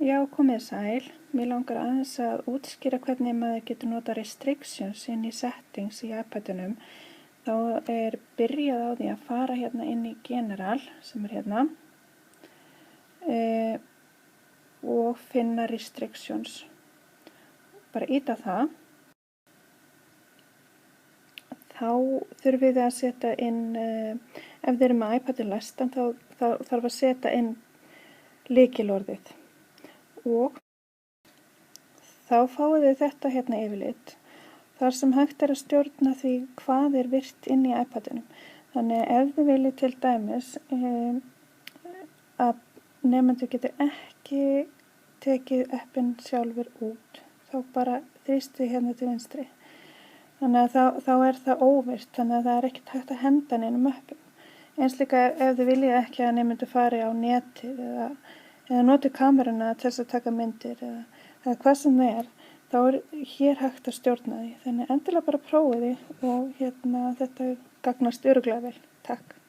Já, komið sæl. Mér langar aðeins að útskýra hvernig maður getur nota restrictions inn í settings í iPadinum. Þá er byrjað á því að fara hérna inn í General, sem er hérna, og finna restrictions. Bara ýta það. Þá þurfum við að setja inn, ef þið erum með iPadin læstan, þá þarf að setja inn lykilorðið. Og þá fáið þið þetta hérna yfirlit, þar sem hægt er að stjórna því hvað er virt inn í iPadinum. Þannig að ef þið viljið til dæmis að nemendur getur ekki tekið appinn sjálfur út, þá bara þrýstið hérna til vinstri. Þannig að þá er það óvirt, þannig að það er ekkert hægt að henda neinum appum. Eins líka ef þið viljið ekki að nemendur fari á netið eða noti kameruna til þess að taka myndir eða hvað sem það er, þá er hér hægt að stjórna því. Þannig endilega bara prófið því og þetta gagnast örugglega vel. Takk.